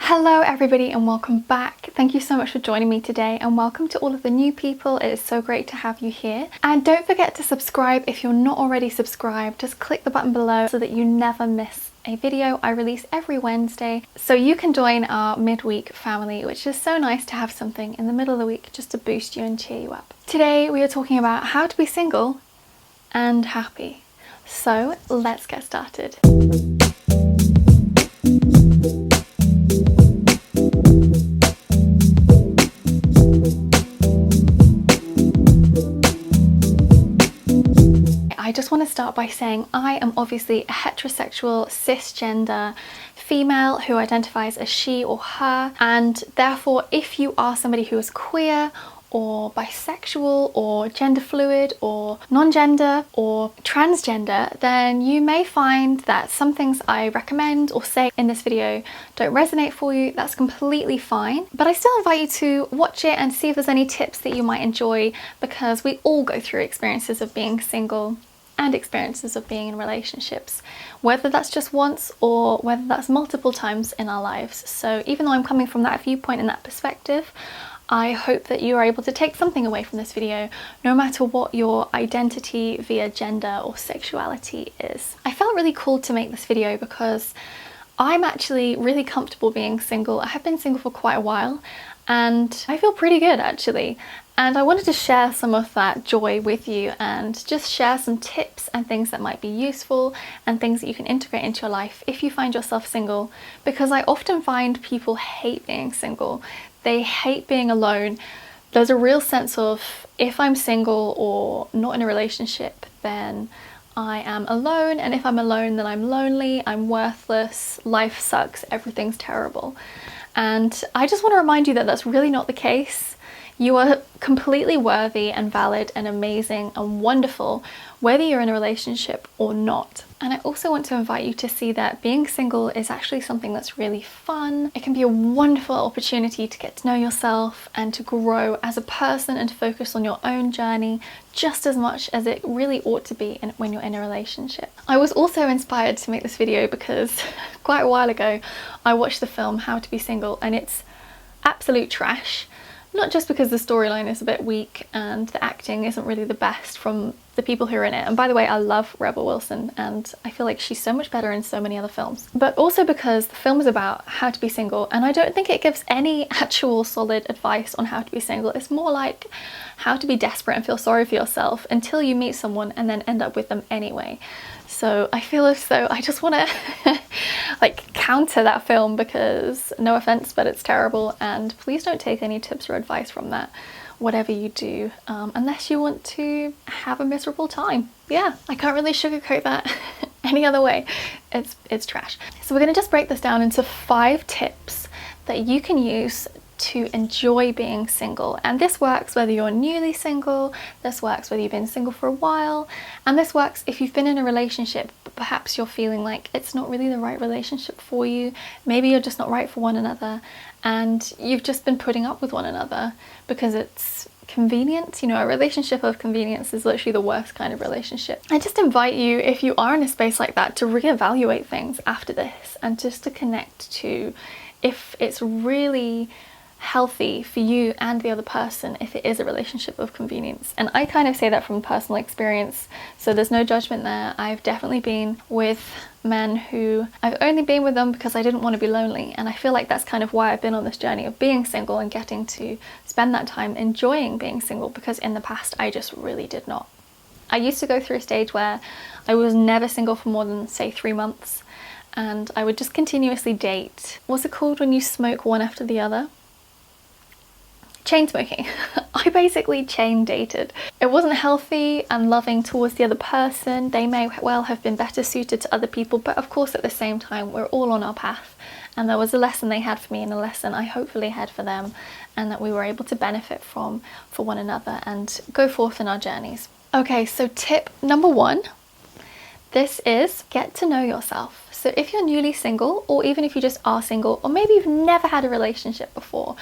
Hello everybody and welcome back. Thank you so much for joining me today and welcome to all of the new people. It is so great to have you here. And don't forget to subscribe if you're not already subscribed. Just click the button below so that you never miss a video. I release every Wednesday, so you can join our midweek family, which is so nice to have something in the middle of the week just to boost you and cheer you up. Today we are talking about how to be single and happy. So let's get started. I just want to start by saying I am obviously a heterosexual, cisgender female who identifies as she or her, and therefore if you are somebody who is queer or bisexual or gender fluid or non-gender or transgender, then you may find that some things I recommend or say in this video don't resonate for you. That's completely fine, but I still invite you to watch it and see if there's any tips that you might enjoy, because we all go through experiences of being single and experiences of being in relationships, whether that's just once or whether that's multiple times in our lives. So even though I'm coming from that viewpoint and that perspective, I hope that you are able to take something away from this video, no matter what your identity via gender or sexuality is. I felt really called to make this video because I'm actually really comfortable being single. I have been single for quite a while and I feel pretty good actually. And I wanted to share some of that joy with you and just share some tips and things that might be useful and things that you can integrate into your life if you find yourself single, because I often find people hate being single. They hate being alone. There's a real sense of, if I'm single or not in a relationship, then I am alone, and if I'm alone then I'm lonely, I'm worthless, life sucks, everything's terrible. And I just want to remind you that that's really not the case. You are completely worthy and valid and amazing and wonderful, whether you're in a relationship or not. And I also want to invite you to see that being single is actually something that's really fun. It can be a wonderful opportunity to get to know yourself and to grow as a person and to focus on your own journey just as much as it really ought to be when you're in a relationship. I was also inspired to make this video because quite a while ago I watched the film How to Be Single, and it's absolute trash. Not just because the storyline is a bit weak and the acting isn't really the best from the people who are in it. And by the way, I love Rebel Wilson and I feel like she's so much better in so many other films. But also because the film is about how to be single, and I don't think it gives any actual solid advice on how to be single. It's more like how to be desperate and feel sorry for yourself until you meet someone and then end up with them anyway. So I feel as though I just want to like counter that film, because no offense, but it's terrible, and please don't take any tips or advice from that, whatever you do, unless you want to have a miserable time. Yeah, I can't really sugarcoat that any other way. It's trash. So we're going to just break this down into 5 tips that you can use to enjoy being single. And this works whether you're newly single, this works whether you've been single for a while, and this works if you've been in a relationship but perhaps you're feeling like it's not really the right relationship for you. Maybe you're just not right for one another and you've just been putting up with one another because it's convenient. You know, a relationship of convenience is literally the worst kind of relationship. I just invite you, if you are in a space like that, to reevaluate things after this and just to connect to if it's really healthy for you and the other person if it is a relationship of convenience. And I kind of say that from personal experience, so there's no judgment there. I've definitely been with men who I've only been with them because I didn't want to be lonely, and I feel like that's kind of why I've been on this journey of being single and getting to spend that time enjoying being single, because in the past I just really did not. I used to go through a stage where I was never single for more than, say, 3 months, and I would just continuously date. What's it called when you smoke one after the other? Chain smoking. I basically chain dated. It wasn't healthy and loving towards the other person. They may well have been better suited to other people, but of course at the same time we're all on our path, and there was a lesson they had for me and a lesson I hopefully had for them, and that we were able to benefit from for one another and go forth in our journeys. Okay, so tip number 1, this is get to know yourself. So if you're newly single, or even if you just are single, or maybe you've never had a relationship before,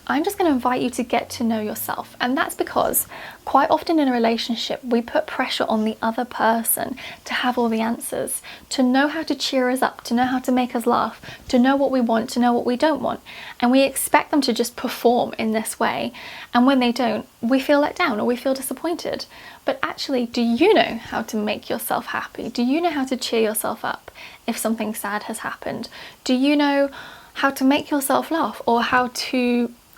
I'm just going to invite you to get to know yourself. And that's because quite often in a relationship, we put pressure on the other person to have all the answers, to know how to cheer us up, to know how to make us laugh, to know what we want, to know what we don't want. And we expect them to just perform in this way. And when they don't, we feel let down or we feel disappointed. But actually, do you know how to make yourself happy? Do you know how to cheer yourself up if something sad has happened? Do you know how to make yourself laugh, or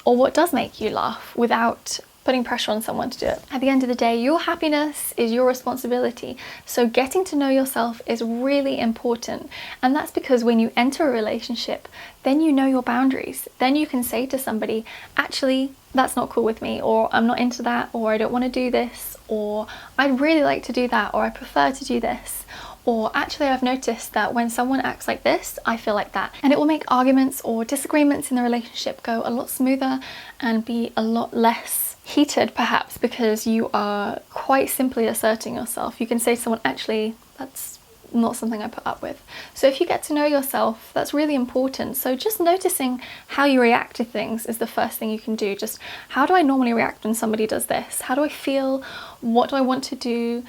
what does make you laugh without putting pressure on someone to do it? At the end of the day, your happiness is your responsibility. So getting to know yourself is really important. And that's because when you enter a relationship, then you know your boundaries. Then you can say to somebody, actually, that's not cool with me, or I'm not into that, or I don't want to do this, or I'd really like to do that, or I prefer to do this. Or actually, I've noticed that when someone acts like this, I feel like that. And it will make arguments or disagreements in the relationship go a lot smoother and be a lot less heated, perhaps, because you are quite simply asserting yourself. You can say to someone, actually, that's not something I put up with. So if you get to know yourself, that's really important. So just noticing how you react to things is the first thing you can do. Just, how do I normally react when somebody does this? How do I feel? What do I want to do?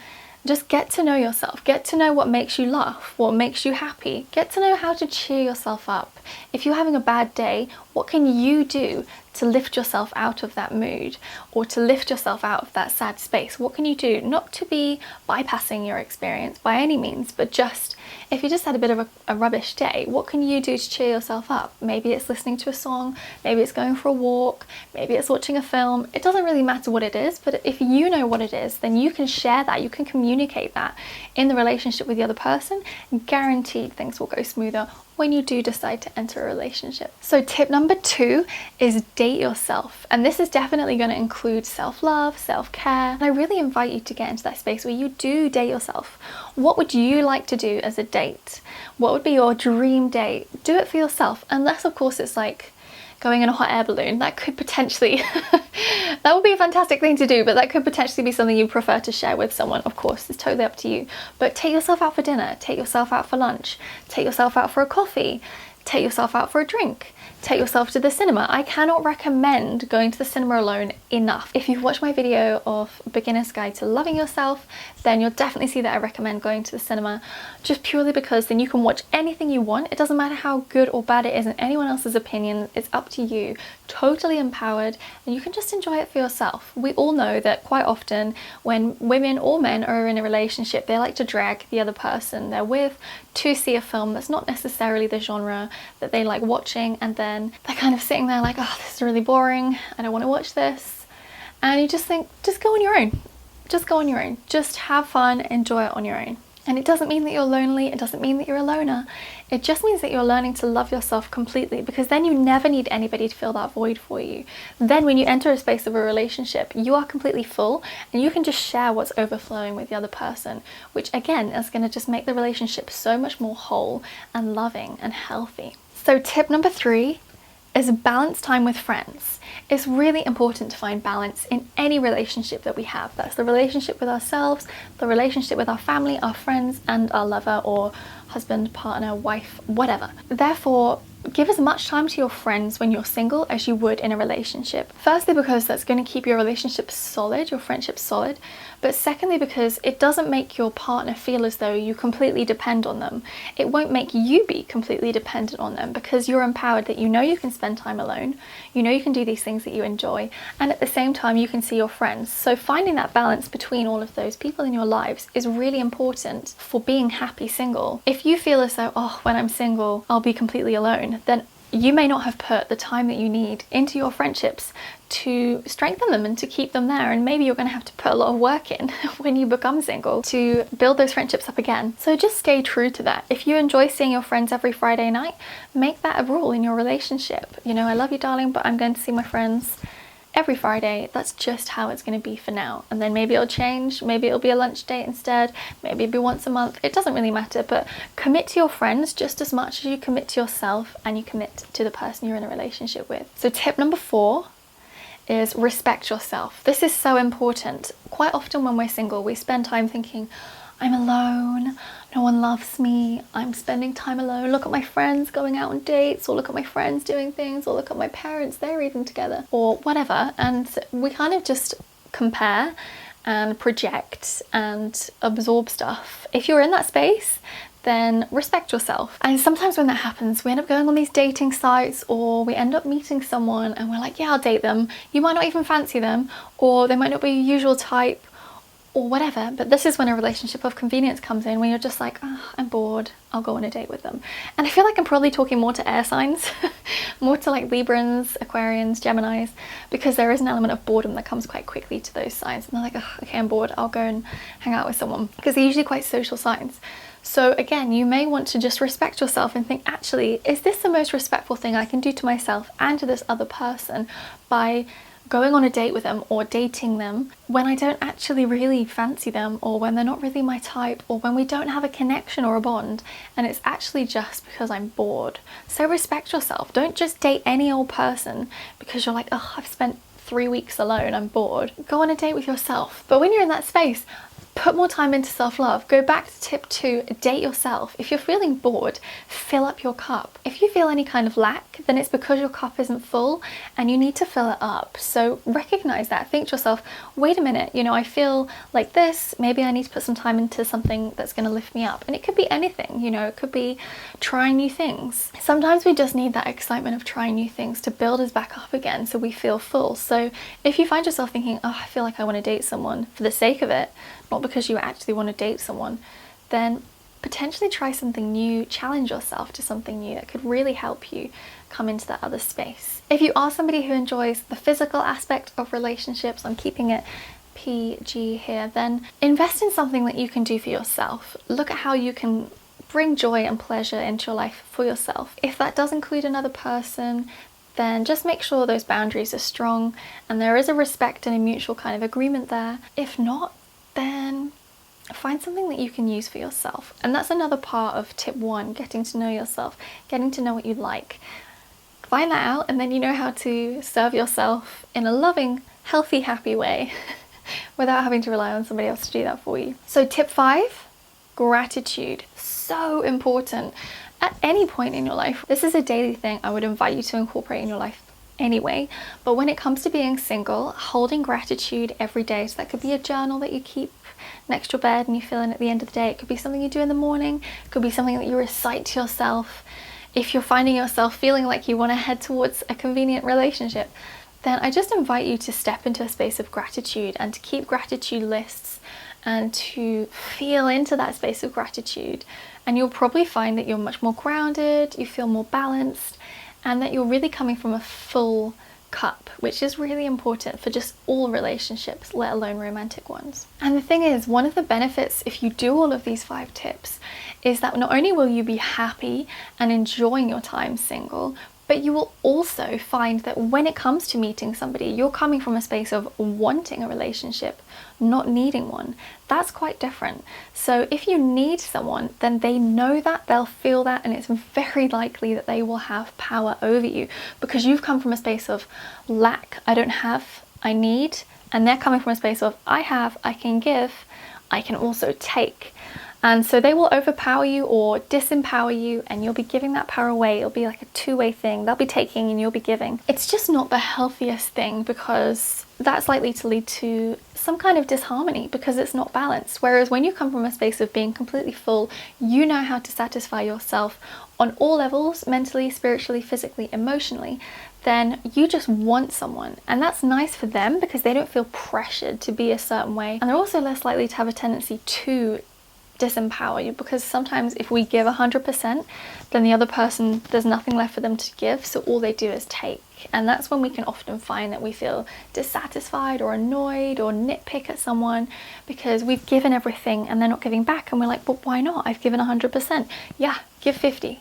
Just get to know yourself. Get to know what makes you laugh, what makes you happy. Get to know how to cheer yourself up. If you're having a bad day, what can you do to lift yourself out of that mood, or to lift yourself out of that sad space? What can you do? Not to be bypassing your experience by any means, but just, if you just had a bit of a rubbish day, what can you do to cheer yourself up? Maybe it's listening to a song, maybe it's going for a walk, maybe it's watching a film. It doesn't really matter what it is, but if you know what it is, then you can share that, you can communicate that in the relationship with the other person. Guaranteed things will go smoother when you do decide to enter a relationship. So tip number 2 is date yourself. And this is definitely going to include self-love, self-care. And I really invite you to get into that space where you do date yourself. What would you like to do as a date? What would be your dream date? Do it for yourself. Unless, of course, it's like going in a hot air balloon. That could potentially, that would be a fantastic thing to do, but that could potentially be something you prefer to share with someone. Of course, it's totally up to you. But take yourself out for dinner, take yourself out for lunch, take yourself out for a coffee, take yourself out for a drink. Take yourself to the cinema. I cannot recommend going to the cinema alone enough. If you've watched my video of Beginner's Guide to Loving Yourself, then you'll definitely see that I recommend going to the cinema, just purely because then you can watch anything you want. It doesn't matter how good or bad it is in anyone else's opinion. It's up to you. Totally empowered, and you can just enjoy it for yourself. We all know that quite often when women or men are in a relationship, they like to drag the other person they're with to see a film that's not necessarily the genre that they like watching, and then they're kind of sitting there like, oh, this is really boring, I don't want to watch this. And you just think, just go on your own. Just go on your own. Just have fun, enjoy it on your own. And it doesn't mean that you're lonely, it doesn't mean that you're a loner. It just means that you're learning to love yourself completely, because then you never need anybody to fill that void for you. Then when you enter a space of a relationship, you are completely full and you can just share what's overflowing with the other person, which again is going to just make the relationship so much more whole and loving and healthy. So tip number 3 is balance time with friends. It's really important to find balance in any relationship that we have. That's the relationship with ourselves, the relationship with our family, our friends, and our lover or husband, partner, wife, whatever. Therefore, give as much time to your friends when you're single as you would in a relationship. Firstly, because that's going to keep your relationship solid, your friendship solid. But secondly, because it doesn't make your partner feel as though you completely depend on them. It won't make you be completely dependent on them, because you're empowered that you know you can spend time alone, you know you can do these things that you enjoy, and at the same time you can see your friends. So finding that balance between all of those people in your lives is really important for being happy single. If you feel as though, oh, when I'm single, I'll be completely alone, then you may not have put the time that you need into your friendships to strengthen them and to keep them there, and maybe you're going to have to put a lot of work in when you become single to build those friendships up again. So just stay true to that. If you enjoy seeing your friends every Friday night, make that a rule in your relationship. You know, I love you, darling, but I'm going to see my friends every Friday. That's just how it's going to be for now, and then maybe it'll change. Maybe it'll be a lunch date instead, maybe it'll be once a month. It doesn't really matter, but commit to your friends just as much as you commit to yourself and you commit to the person you're in a relationship with. So tip number 4 is respect yourself. This is so important. Quite often when we're single, we spend time thinking, I'm alone, no one loves me, I'm spending time alone, look at my friends going out on dates, or look at my friends doing things, or look at my parents, they're eating together, or whatever. And we kind of just compare and project and absorb stuff. If you're in that space, then respect yourself. And sometimes when that happens, we end up going on these dating sites, or we end up meeting someone and we're like, yeah, I'll date them. You might not even fancy them, or they might not be your usual type, or whatever. But this is when a relationship of convenience comes in, when you're just like, oh, I'm bored, I'll go on a date with them. And I feel like I'm probably talking more to air signs, more to like Librans, Aquarians, Geminis, because there is an element of boredom that comes quite quickly to those signs. And they're like, oh, okay, I'm bored, I'll go and hang out with someone, because they're usually quite social signs. So again, you may want to just respect yourself and think, actually, is this the most respectful thing I can do to myself and to this other person by going on a date with them or dating them when I don't actually really fancy them, or when they're not really my type, or when we don't have a connection or a bond, and it's actually just because I'm bored. So respect yourself. Don't just date any old person because you're like, oh, I've spent 3 weeks alone, I'm bored. Go on a date with yourself. But when you're in that space, put more time into self-love. Go back to tip 2, date yourself. If you're feeling bored, fill up your cup. If you feel any kind of lack, then it's because your cup isn't full and you need to fill it up. So recognize that. Think to yourself, wait a minute, you know, I feel like this, maybe I need to put some time into something that's going to lift me up. And it could be anything, you know, it could be trying new things. Sometimes we just need that excitement of trying new things to build us back up again so we feel full. So if you find yourself thinking, oh, I feel like I want to date someone for the sake of it, not because you actually want to date someone, then potentially try something new, challenge yourself to something new that could really help you come into that other space. If you are somebody who enjoys the physical aspect of relationships, I'm keeping it PG here, then invest in something that you can do for yourself. Look at how you can bring joy and pleasure into your life for yourself. If that does include another person, then just make sure those boundaries are strong and there is a respect and a mutual kind of agreement there. If not, then find something that you can use for yourself. And that's another part of tip 1, getting to know yourself, getting to know what you like. Find that out, and then you know how to serve yourself in a loving, healthy, happy way without having to rely on somebody else to do that for you. So tip 5, gratitude. So important at any point in your life. This is a daily thing I would invite you to incorporate in your life anyway, but when it comes to being single, holding gratitude every day, so that could be a journal that you keep next to your bed and you fill in at the end of the day. It could be something you do in the morning, it could be something that you recite to yourself. If you're finding yourself feeling like you want to head towards a convenient relationship, then I just invite you to step into a space of gratitude and to keep gratitude lists and to feel into that space of gratitude. And you'll probably find that you're much more grounded, you feel more balanced, and that you're really coming from a full cup, which is really important for just all relationships, let alone romantic ones. And the thing is, one of the benefits if you do all of these 5 tips is that not only will you be happy and enjoying your time single, but you will also find that when it comes to meeting somebody, you're coming from a space of wanting a relationship, not needing one. That's quite different. So if you need someone, then they know that, they'll feel that, and it's very likely that they will have power over you because you've come from a space of lack, I don't have, I need, and they're coming from a space of I have, I can give, I can also take. And so they will overpower you or disempower you, and you'll be giving that power away. It'll be like a two-way thing. They'll be taking and you'll be giving. It's just not the healthiest thing, because that's likely to lead to some kind of disharmony because it's not balanced. Whereas when you come from a space of being completely full, you know how to satisfy yourself on all levels, mentally, spiritually, physically, emotionally, then you just want someone. And that's nice for them because they don't feel pressured to be a certain way. And they're also less likely to have a tendency to disempower you, because sometimes if we give 100%, then the other person, there's nothing left for them to give, so all they do is take. And that's when we can often find that we feel dissatisfied or annoyed or nitpick at someone because we've given everything and they're not giving back, and we're like, but why not? I've given 100%. Yeah, give 50-50.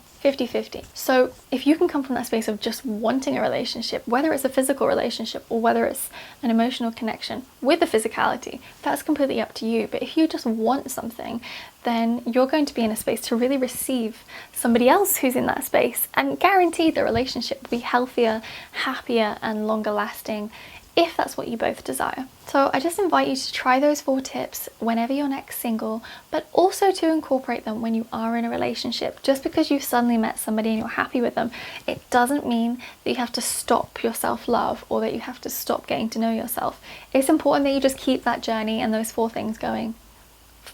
So if you can come from that space of just wanting a relationship, whether it's a physical relationship or whether it's an emotional connection with the physicality, that's completely up to you. But if you just want something, then you're going to be in a space to really receive somebody else who's in that space, and guaranteed the relationship will be healthier, happier, and longer lasting if that's what you both desire. So I just invite you to try those 4 tips whenever you're next single, but also to incorporate them when you are in a relationship. Just because you've suddenly met somebody and you're happy with them, it doesn't mean that you have to stop your self-love or that you have to stop getting to know yourself. It's important that you just keep that journey and those 4 things going.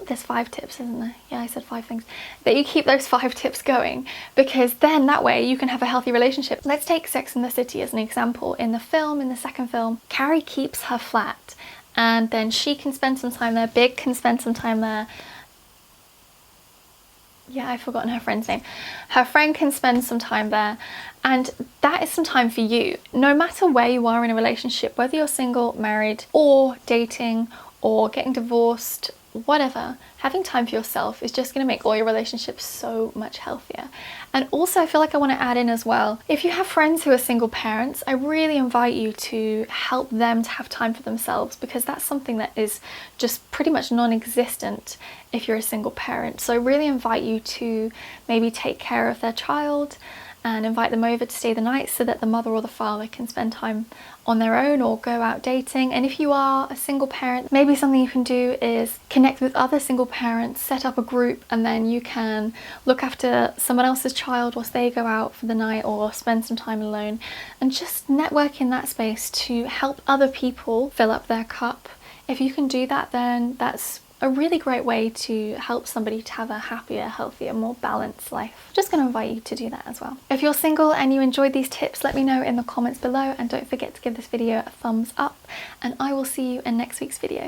There's 5 tips, isn't there? Yeah, I said 5 things. That you keep those 5 tips going, because then that way you can have a healthy relationship. Let's take Sex and the City as an example. In the film, in the second film, Carrie keeps her flat and then she can spend some time there. Big can spend some time there. Yeah, I've forgotten her friend's name. Her friend can spend some time there, and that is some time for you. No matter where you are in a relationship, whether you're single, married, or dating, or getting divorced, whatever, having time for yourself is just going to make all your relationships so much healthier. And also, I feel like I want to add in as well, if you have friends who are single parents, I really invite you to help them to have time for themselves, because that's something that is just pretty much non-existent if you're a single parent. So I really invite you to maybe take care of their child and invite them over to stay the night so that the mother or the father can spend time on their own or go out dating. And if you are a single parent, maybe something you can do is connect with other single parents, set up a group, and then you can look after someone else's child whilst they go out for the night or spend some time alone, and just network in that space to help other people fill up their cup. If you can do that, then that's a really great way to help somebody to have a happier, healthier, more balanced life. Just going to invite you to do that as well. If you're single and you enjoyed these tips, let me know in the comments below, and don't forget to give this video a thumbs up, and I will see you in next week's video.